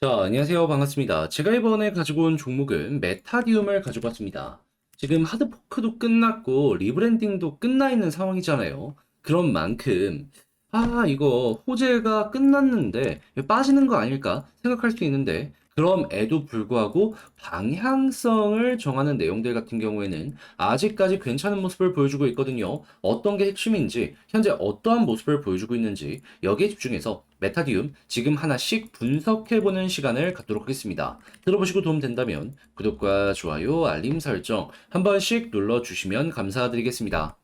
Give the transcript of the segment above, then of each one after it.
자, 안녕하세요. 반갑습니다. 제가 이번에 가지고 온 종목은 메타디움을 가지고 왔습니다. 지금 하드포크도 끝났고 리브랜딩도 끝나 있는 상황이잖아요. 그런 만큼 이거 호재가 끝났는데 빠지는 거 아닐까 생각할 수 있는데 그럼에도 불구하고 방향성을 정하는 내용들 같은 경우에는 아직까지 괜찮은 모습을 보여주고 있거든요. 어떤 게 핵심인지, 현재 어떠한 모습을 보여주고 있는지 여기에 집중해서 메타디움 지금 하나씩 분석해보는 시간을 갖도록 하겠습니다. 들어보시고 도움 된다면 구독과 좋아요, 알림 설정 한 번씩 눌러주시면 감사드리겠습니다.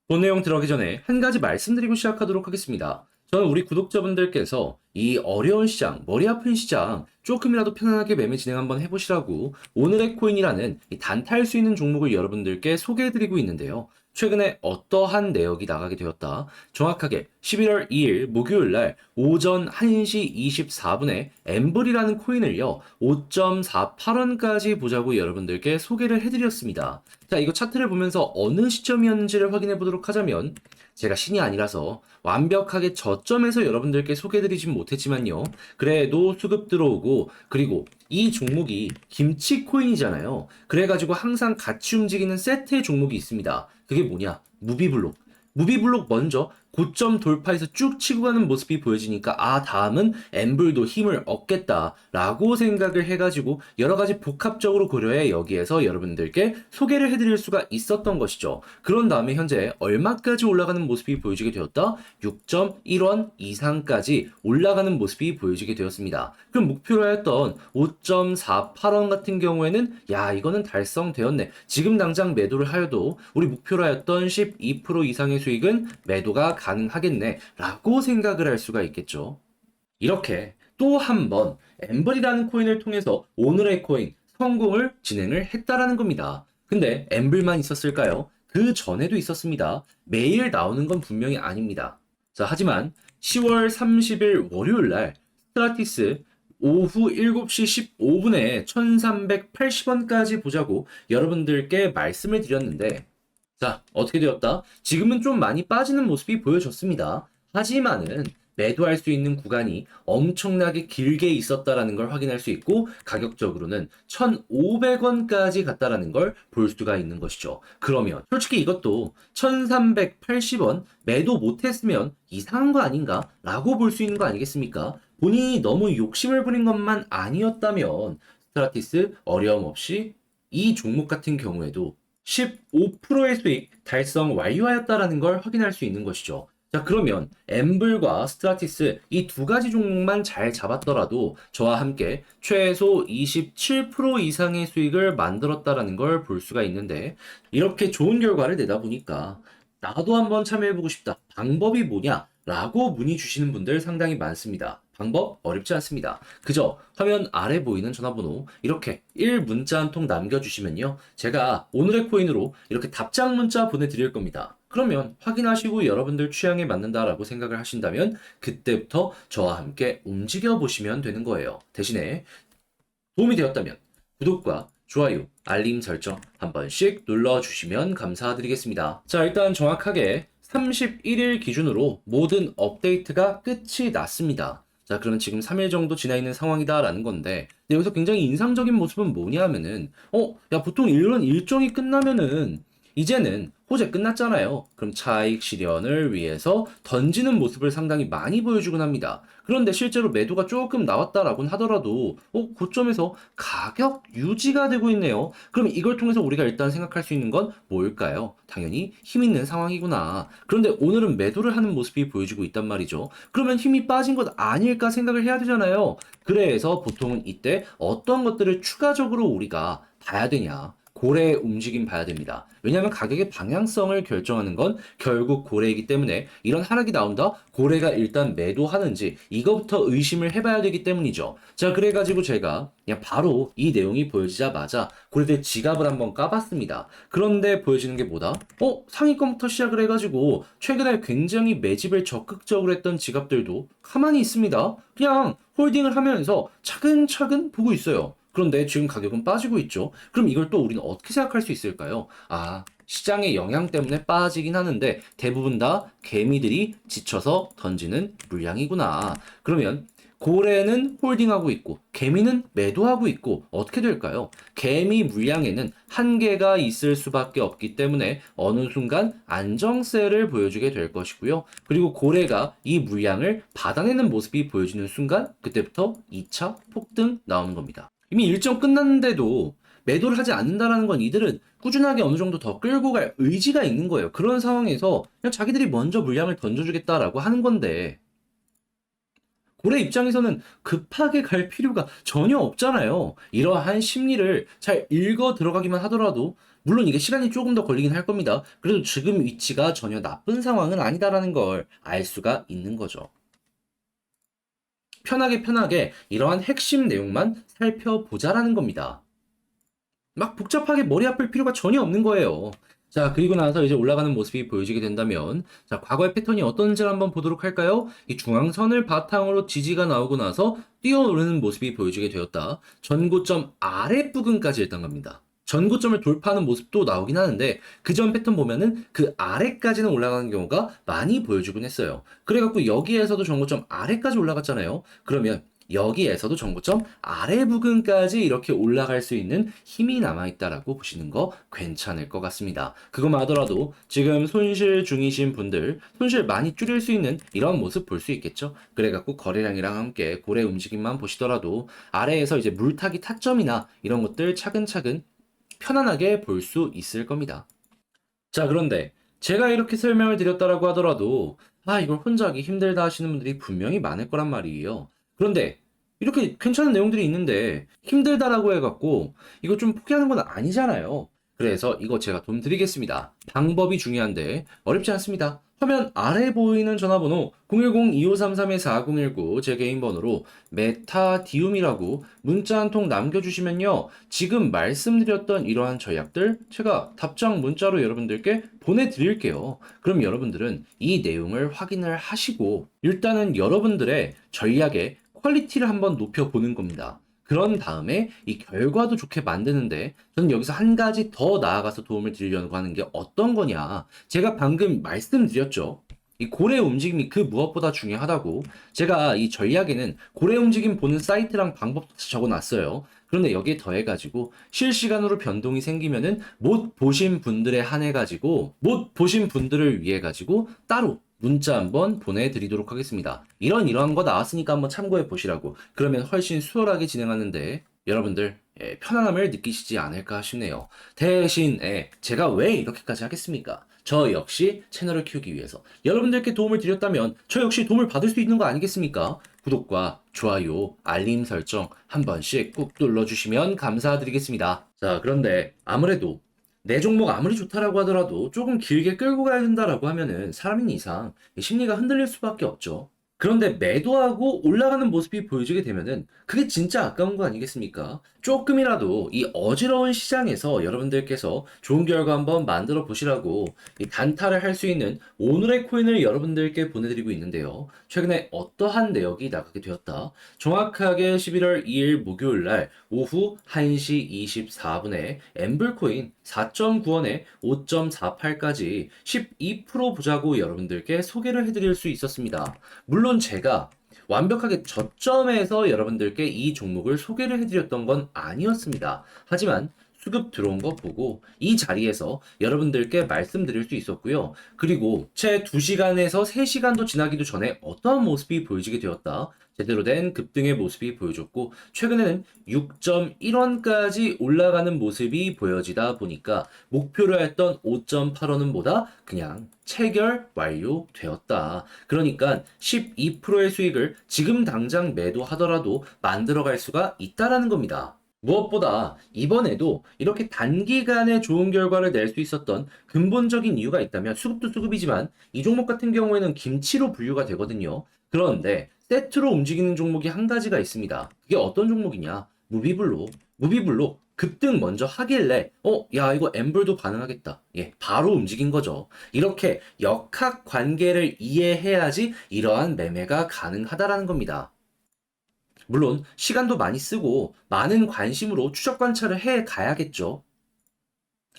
본 내용 들어가기 전에 한 가지 말씀드리고 시작하도록 하겠습니다. 저는 우리 구독자분들께서 이 어려운 시장, 머리 아픈 시장 조금이라도 편안하게 매매 진행 한번 해보시라고 오늘의 코인이라는 이 단타할 수 있는 종목을 여러분들께 소개해드리고 있는데요. 최근에 어떠한 내역이 나가게 되었다. 정확하게 11월 2일 목요일 날 오전 1시 24분에 엠블이라는 코인을요. 5.48원까지 보자고 여러분들께 소개를 해드렸습니다. 자, 이거 차트를 보면서 어느 시점이었는지를 확인해 보도록 하자면 제가 신이 아니라서 완벽하게 저점에서 여러분들께 소개해드리진 못했지만요. 그래도 수급 들어오고 그리고 이 종목이 김치 코인이잖아요. 그래가지고 항상 같이 움직이는 세트의 종목이 있습니다. 그게 뭐냐? 무비블록. 무비블록 먼저 고점 돌파해서 쭉 치고 가는 모습이 보여지니까 다음은 엠블도 힘을 얻겠다라고 생각을 해가지고 여러 가지 복합적으로 고려해 여기에서 여러분들께 소개를 해드릴 수가 있었던 것이죠. 그런 다음에 현재 얼마까지 올라가는 모습이 보여지게 되었다? 6.1원 이상까지 올라가는 모습이 보여지게 되었습니다. 그럼 목표로 했던 5.48원 같은 경우에는 이거는 달성되었네. 지금 당장 매도를 하여도 우리 목표로 했던 12% 이상의 수익은 매도가 가능하겠네 라고 생각을 할 수가 있겠죠. 이렇게 또 한 번 엠블이라는 코인을 통해서 오늘의 코인 성공을 진행을 했다라는 겁니다. 근데 엠블만 있었을까요? 그 전에도 있었습니다. 매일 나오는 건 분명히 아닙니다. 자, 하지만 10월 30일 월요일 날 스트라티스 오후 7시 15분에 1380원까지 보자고 여러분들께 말씀을 드렸는데 자, 어떻게 되었다? 지금은 좀 많이 빠지는 모습이 보여졌습니다. 하지만은 매도할 수 있는 구간이 엄청나게 길게 있었다라는 걸 확인할 수 있고 가격적으로는 1,500원까지 갔다라는 걸 볼 수가 있는 것이죠. 그러면 솔직히 이것도 1,380원 매도 못했으면 이상한 거 아닌가? 라고 볼 수 있는 거 아니겠습니까? 본인이 너무 욕심을 부린 것만 아니었다면 스트라티스 어려움 없이 이 종목 같은 경우에도 15%의 수익 달성 완료하였다라는 걸 확인할 수 있는 것이죠. 자, 그러면 엠블과 스트라티스 이 두 가지 종목만 잘 잡았더라도 저와 함께 최소 27% 이상의 수익을 만들었다라는 걸 볼 수가 있는데 이렇게 좋은 결과를 내다 보니까 나도 한번 참여해보고 싶다. 방법이 뭐냐? 라고 문의 주시는 분들 상당히 많습니다. 방법 어렵지 않습니다. 그저 화면 아래 보이는 전화번호 이렇게 1문자 한 통 남겨주시면요. 제가 오늘의 코인으로 이렇게 답장 문자 보내드릴 겁니다. 그러면 확인하시고 여러분들 취향에 맞는다라고 생각을 하신다면 그때부터 저와 함께 움직여 보시면 되는 거예요. 대신에 도움이 되었다면 구독과 좋아요, 알림 설정 한 번씩 눌러주시면 감사드리겠습니다. 자, 일단 정확하게 31일 기준으로 모든 업데이트가 끝이 났습니다. 자, 그러면 지금 3일 정도 지나 있는 상황이다라는 건데, 근데 여기서 굉장히 인상적인 모습은 뭐냐 하면은, 보통 이런 일정이 끝나면은, 이제는 호재 끝났잖아요. 그럼 차익 실현을 위해서 던지는 모습을 상당히 많이 보여주곤 합니다. 그런데 실제로 매도가 조금 나왔다라고는 하더라도 고점에서 가격 유지가 되고 있네요. 그럼 이걸 통해서 우리가 일단 생각할 수 있는 건 뭘까요? 당연히 힘 있는 상황이구나. 그런데 오늘은 매도를 하는 모습이 보여지고 있단 말이죠. 그러면 힘이 빠진 것 아닐까 생각을 해야 되잖아요. 그래서 보통은 이때 어떤 것들을 추가적으로 우리가 봐야 되냐. 고래의 움직임 봐야 됩니다. 왜냐하면 가격의 방향성을 결정하는 건 결국 고래이기 때문에 이런 하락이 나온다? 고래가 일단 매도하는지 이거부터 의심을 해봐야 되기 때문이죠. 자, 그래가지고 제가 그냥 바로 이 내용이 보여지자마자 고래들 지갑을 한번 까봤습니다. 그런데 보여지는 게 뭐다? 상위권부터 시작을 해가지고 최근에 굉장히 매집을 적극적으로 했던 지갑들도 가만히 있습니다. 그냥 홀딩을 하면서 차근차근 보고 있어요. 그런데 지금 가격은 빠지고 있죠. 그럼 이걸 또 우리는 어떻게 생각할 수 있을까요? 시장의 영향 때문에 빠지긴 하는데 대부분 다 개미들이 지쳐서 던지는 물량이구나. 그러면 고래는 홀딩하고 있고 개미는 매도하고 있고 어떻게 될까요? 개미 물량에는 한계가 있을 수밖에 없기 때문에 어느 순간 안정세를 보여주게 될 것이고요. 그리고 고래가 이 물량을 받아내는 모습이 보여지는 순간 그때부터 2차 폭등 나오는 겁니다. 이미 일정 끝났는데도 매도를 하지 않는다라는 건 이들은 꾸준하게 어느 정도 더 끌고 갈 의지가 있는 거예요. 그런 상황에서 그냥 자기들이 먼저 물량을 던져주겠다라고 하는 건데 고래 입장에서는 급하게 갈 필요가 전혀 없잖아요. 이러한 심리를 잘 읽어 들어가기만 하더라도 물론 이게 시간이 조금 더 걸리긴 할 겁니다. 그래도 지금 위치가 전혀 나쁜 상황은 아니다라는 걸 알 수가 있는 거죠. 편하게 이러한 핵심 내용만 살펴보자라는 겁니다. 막 복잡하게 머리 아플 필요가 전혀 없는 거예요. 자, 그리고 나서 이제 올라가는 모습이 보여지게 된다면, 자, 과거의 패턴이 어떤지를 한번 보도록 할까요? 이 중앙선을 바탕으로 지지가 나오고 나서 뛰어오르는 모습이 보여지게 되었다. 전고점 아랫부근까지 일단 갑니다. 전고점을 돌파하는 모습도 나오긴 하는데, 그 전 패턴 보면은 그 아래까지는 올라가는 경우가 많이 보여주곤 했어요. 그래갖고 여기에서도 전고점 아래까지 올라갔잖아요. 그러면 여기에서도 전고점 아래 부근까지 이렇게 올라갈 수 있는 힘이 남아있다라고 보시는 거 괜찮을 것 같습니다. 그것만 하더라도 지금 손실 중이신 분들 손실 많이 줄일 수 있는 이런 모습 볼 수 있겠죠. 그래갖고 거래량이랑 함께 고래 움직임만 보시더라도 아래에서 이제 물타기 타점이나 이런 것들 차근차근 편안하게 볼 수 있을 겁니다. 자, 그런데 제가 이렇게 설명을 드렸다라고 하더라도 이걸 혼자 하기 힘들다 하시는 분들이 분명히 많을 거란 말이에요. 그런데 이렇게 괜찮은 내용들이 있는데 힘들다라고 해갖고 이거 좀 포기하는 건 아니잖아요. 그래서 이거 제가 돈 드리겠습니다. 방법이 중요한데 어렵지 않습니다. 화면 아래 보이는 전화번호 010-2533-4019 제 개인 번호로 메타디움이라고 문자 한 통 남겨주시면요. 지금 말씀드렸던 이러한 전략들 제가 답장 문자로 여러분들께 보내드릴게요. 그럼 여러분들은 이 내용을 확인을 하시고 일단은 여러분들의 전략의 퀄리티를 한번 높여보는 겁니다. 그런 다음에 이 결과도 좋게 만드는데 저는 여기서 한 가지 더 나아가서 도움을 드리려고 하는 게 어떤 거냐. 제가 방금 말씀드렸죠. 이 고래 움직임이 그 무엇보다 중요하다고. 제가 이 전략에는 고래 움직임 보는 사이트랑 방법도 적어놨어요. 그런데 여기에 더해가지고 실시간으로 변동이 생기면은 못 보신 분들에 한해가지고 못 보신 분들을 위해가지고 따로 문자 한번 보내드리도록 하겠습니다. 이러한 거 나왔으니까 한번 참고해 보시라고. 그러면 훨씬 수월하게 진행하는데 여러분들 편안함을 느끼시지 않을까 싶네요. 대신에 제가 왜 이렇게까지 하겠습니까? 저 역시 채널을 키우기 위해서 여러분들께 도움을 드렸다면 저 역시 도움을 받을 수 있는 거 아니겠습니까? 구독과 좋아요, 알림 설정 한 번씩 꾹 눌러주시면 감사드리겠습니다. 자, 그런데 아무래도 내 종목 아무리 좋다라고 하더라도 조금 길게 끌고 가야 된다라고 하면은 사람인 이상 심리가 흔들릴 수밖에 없죠. 그런데 매도하고 올라가는 모습이 보여지게 되면은 그게 진짜 아까운 거 아니겠습니까? 조금이라도 이 어지러운 시장에서 여러분들께서 좋은 결과 한번 만들어 보시라고 이 단타를 할 수 있는 오늘의 코인을 여러분들께 보내드리고 있는데요. 최근에 어떠한 내역이 나가게 되었다. 정확하게 11월 2일 목요일 날 오후 1시 24분에 엠블코인 4.9원에 5.48까지 12% 보자고 여러분들께 소개를 해드릴 수 있었습니다. 물론 제가 완벽하게 저점에서 여러분들께 이 종목을 소개를 해드렸던 건 아니었습니다. 하지만 수급 들어온 거 보고 이 자리에서 여러분들께 말씀드릴 수 있었고요. 그리고 채 2시간에서 3시간도 지나기도 전에 어떠한 모습이 보여지게 되었다. 제대로 된 급등의 모습이 보여줬고 최근에는 6.1원까지 올라가는 모습이 보여지다 보니까 목표로 했던 5.8원은 보다 그냥 체결 완료되었다. 그러니까 12%의 수익을 지금 당장 매도하더라도 만들어갈 수가 있다라는 겁니다. 무엇보다 이번에도 이렇게 단기간에 좋은 결과를 낼 수 있었던 근본적인 이유가 있다면 수급도 수급이지만 이 종목 같은 경우에는 김치로 분류가 되거든요. 그런데 세트로 움직이는 종목이 한 가지가 있습니다. 그게 어떤 종목이냐? 무비블록 급등 먼저 하길래 야 이거 엠블도 가능하겠다. 예, 바로 움직인 거죠. 이렇게 역학 관계를 이해해야지 이러한 매매가 가능하다라는 겁니다. 물론 시간도 많이 쓰고 많은 관심으로 추적 관찰을 해 가야겠죠.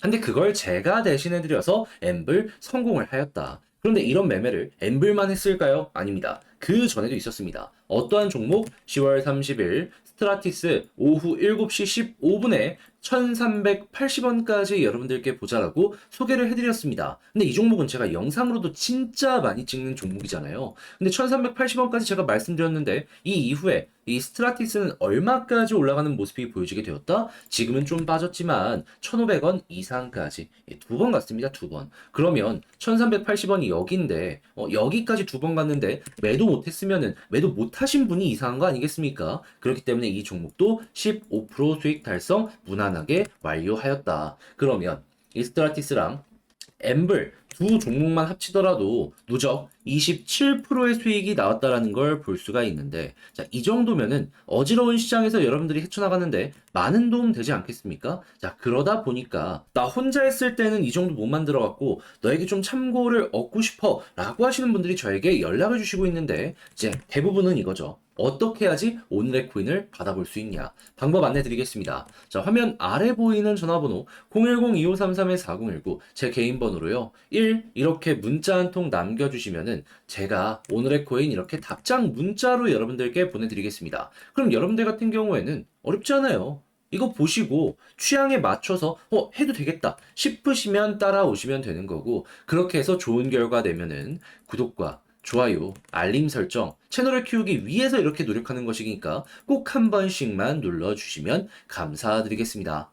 근데 그걸 제가 대신해드려서 엠블 성공을 하였다. 그런데 이런 매매를 엠블만 했을까요? 아닙니다. 그 전에도 있었습니다. 어떠한 종목? 10월 30일 스트라티스 오후 7시 15분에 1380원까지 여러분들께 보자라고 소개를 해드렸습니다. 근데 이 종목은 제가 영상으로도 진짜 많이 찍는 종목이잖아요. 근데 1380원까지 제가 말씀드렸는데 이 이후에 이 스트라티스는 얼마까지 올라가는 모습이 보여지게 되었다? 지금은 좀 빠졌지만 1500원 이상까지 두 번 갔습니다. 두 번. 그러면 1380원이 여기인데 여기까지 두 번 갔는데 매도 못했으면은 매도 못하신 분이 이상한 거 아니겠습니까? 그렇기 때문에 이 종목도 15% 수익 달성 무난하게 완료하였다. 그러면 이 스트라티스랑 엠블 두 종목만 합치더라도 누적 27%의 수익이 나왔다라는 걸 볼 수가 있는데, 자, 이 정도면은 어지러운 시장에서 여러분들이 헤쳐나가는데 많은 도움 되지 않겠습니까? 자, 그러다 보니까 나 혼자 했을 때는 이 정도 못 만들어갖고 너에게 좀 참고를 얻고 싶어 라고 하시는 분들이 저에게 연락을 주시고 있는데, 이제 대부분은 이거죠. 어떻게 해야지 오늘의 코인을 받아볼 수 있냐? 방법 안내드리겠습니다. 자, 화면 아래 보이는 전화번호 010-2533-4019 제 개인 번호로요. 1. 이렇게 문자 한 통 남겨주시면은 제가 오늘의 코인 이렇게 답장 문자로 여러분들께 보내드리겠습니다. 그럼 여러분들 같은 경우에는 어렵지 않아요. 이거 보시고 취향에 맞춰서 해도 되겠다 싶으시면 따라오시면 되는 거고, 그렇게 해서 좋은 결과 내면은 구독과 좋아요, 알림 설정, 채널을 키우기 위해서 이렇게 노력하는 것이니까 꼭 한 번씩만 눌러주시면 감사드리겠습니다.